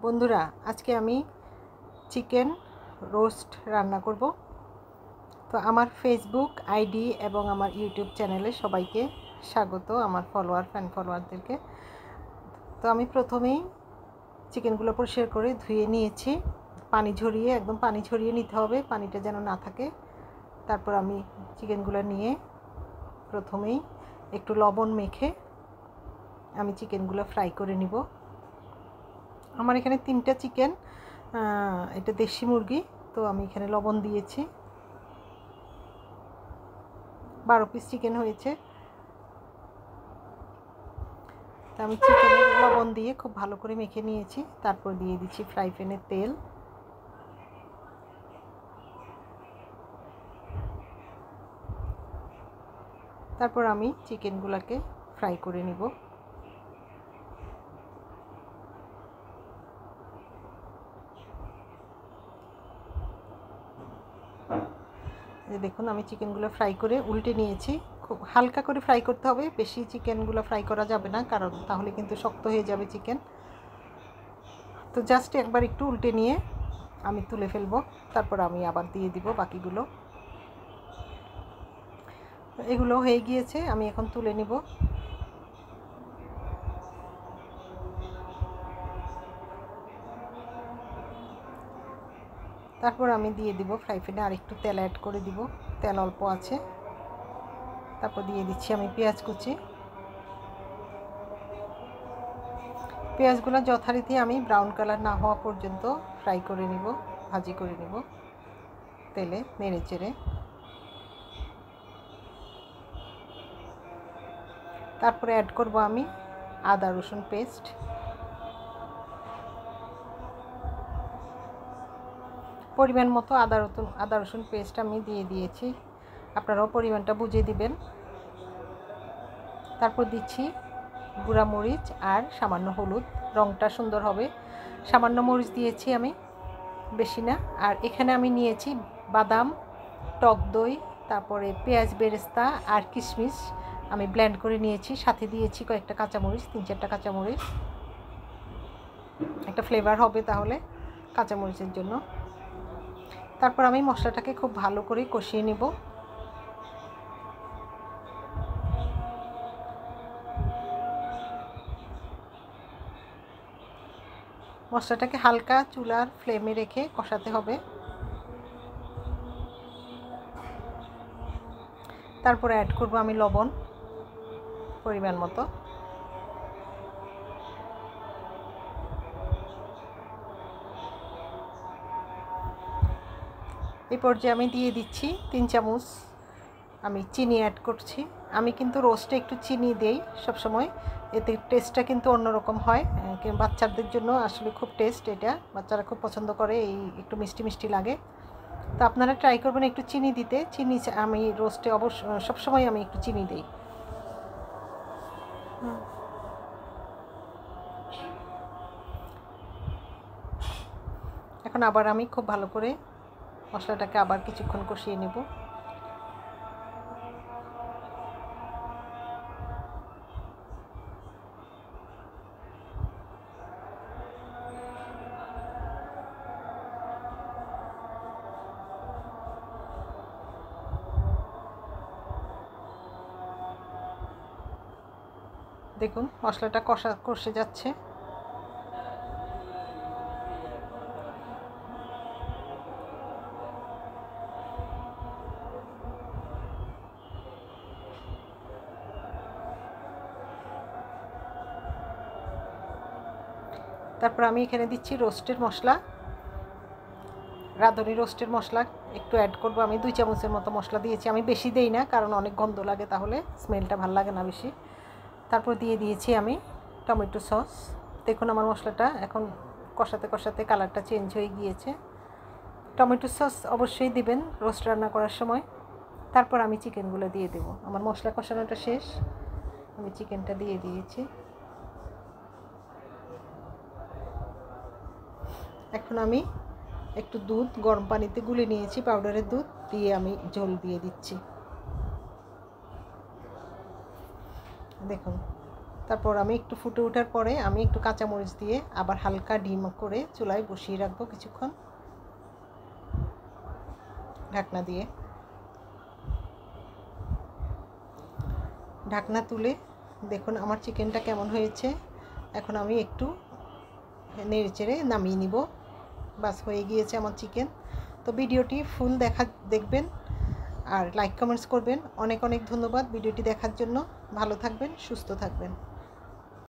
বন্ধুরা, আজকে আমি চিকেন রোস্ট রান্না করব। তো আমার ফেসবুক আইডি এবং আমার ইউটিউব চ্যানেলে সবাইকে স্বাগত, আমার ফ্যান ফলোয়ারদেরকে। তো আমি প্রথমেই চিকেনগুলো পরিষ্কার করে ধুয়ে নিয়েছি, একদম পানি ঝরিয়ে নিতে হবে, পানিটা যেন না থাকে। তারপর আমি চিকেনগুলো নিয়ে প্রথমেই একটু লবণ মেখে আমি চিকেনগুলো ফ্রাই করে নিব। আমার এখানে 3টা চিকেন, এটা দেশি মুরগি, তো আমি এখানে লবণ দিয়েছি। 12 পিস চিকেন হয়েছে। তো আমি চিকেনে লবণ দিয়ে খুব ভালো করে মেখে নিয়েছি। তারপর দিয়ে দিচ্ছি ফ্রাই প্যানে তেল। তারপর আমি চিকেনগুলোকে ফ্রাই করে নিব। দেখুন, আমি চিকেনগুলো ফ্রাই করে উল্টে নিয়েছি। খুব হালকা করে ফ্রাই করতে হবে, বেশি চিকেনগুলো ফ্রাই করা যাবে না, কারণ তাহলে কিন্তু শক্ত হয়ে যাবে চিকেন। তো জাস্ট একবার একটু উল্টে নিয়ে আমি তুলে ফেলবো। তারপর আমি আবার দিয়ে দিব বাকিগুলো। এগুলো হয়ে গিয়েছে, আমি এখন তুলে নিব। তারপর আমি দিয়ে দিব ফ্রাই প্যানে আর একটু তেল অ্যাড করে দিব, তেল অল্প আছে। তারপর দিয়ে দিচ্ছি আমি পেঁয়াজ কুচি। পেঁয়াজগুলো যথারীতি আমি ব্রাউন কালার না হওয়া পর্যন্ত ফ্রাই করে নিব, ভাজি করে নিব তেলে নেড়ে চেড়ে। তারপরে অ্যাড করব আমি আদা রসুন পেস্ট। পরিমাণ মতো আদা রসুন পেস্ট আমি দিয়ে দিয়েছি, আপনারাও পরিমাণটা বুঝে দিবেন। তারপর দিচ্ছি গুঁড়া মরিচ আর সামান্য হলুদ, রঙটা সুন্দর হবে। সামান্য মরিচ দিয়েছি আমি, বেশি না। আর এখানে আমি নিয়েছি বাদাম, টক দই, তারপরে পেঁয়াজ বেরেস্তা আর কিশমিশ আমি ব্লেন্ড করে নিয়েছি। সাথে দিয়েছি কয়েকটা কাঁচামরিচ, 3-4টা কাঁচামরিচ, একটা ফ্লেভার হবে তাহলে কাঁচামরিচের জন্য। তারপর আমি মশলাটাকে খুব ভালো করে কষিয়ে নিব। মশলাটাকে হালকা চুলার ফ্লেমে রেখে কষাতে হবে। তারপরে অ্যাড করব আমি লবণ পরিমাণ মতো। এই পর্যায়ে আমি দিয়ে দিচ্ছি 3 চামচ আমি চিনি অ্যাড করছি। আমি কিন্তু রোস্টে একটু চিনি দেই সবসময়, এতে টেস্টটা কিন্তু অন্যরকম হয়। বাচ্চাদের জন্য আসলে খুব টেস্ট, এটা বাচ্চারা খুব পছন্দ করে, এই একটু মিষ্টি মিষ্টি লাগে। তো আপনারা ট্রাই করবেন একটু চিনি দিতে। আমি রোস্টে সবসময় আমি একটু চিনি দিই। এখন আবার আমি খুব ভালো করে মশলাটাকে আবার কিছুক্ষণ কষিয়ে নেব। দেখুন মশলাটা কষে যাচ্ছে। তারপর আমি এখানে দিচ্ছি রোস্টের মশলা, রাঁধুনি রোস্টের মশলা একটু অ্যাড করব। আমি 2 চামচের মতো মশলা দিয়েছি, আমি বেশি দেই না, কারণ অনেক গন্ধ লাগে, তাহলে স্মেলটা ভালো লাগে না বেশি। তারপর দিয়ে দিয়েছি আমি টমেটো সস। দেখুন আমার মশলাটা এখন কষাতে কষাতে কালারটা চেঞ্জ হয়ে গিয়েছে। টমেটো সস অবশ্যই দিবেন রোস্ট রান্না করার সময়। তারপর আমি চিকেনগুলো দিয়ে দেব। আমার মশলা কষানোটা শেষ, আমি চিকেনটা দিয়ে দিয়েছি। এখন আমি একটু দুধ গরম পানিতে গুলে নিয়েছি, পাউডারের দুধ দিয়ে আমি ঝোল দিয়ে দিচ্ছি। দেখুন তারপর আমি একটু ফুটে ওঠার পরে আমি একটু কাঁচামরিচ দিয়ে আবার হালকা ডিম করে চুলায় বসিয়ে রাখবো কিছুক্ষণ ঢাকনা দিয়ে। ঢাকনা তুলে দেখুন আমার চিকেনটা কেমন হয়েছে। এখন আমি একটু নেড়েচেড়ে নামিয়ে নিব। বাস হয়ে গিয়েছে আমার চিকেন। তো ভিডিওটি ফুল দেখবেন আর লাইক কমেন্টস করবেন। অনেক অনেক ধন্যবাদ ভিডিওটি দেখার জন্য। ভালো থাকবেন, সুস্থ থাকবেন।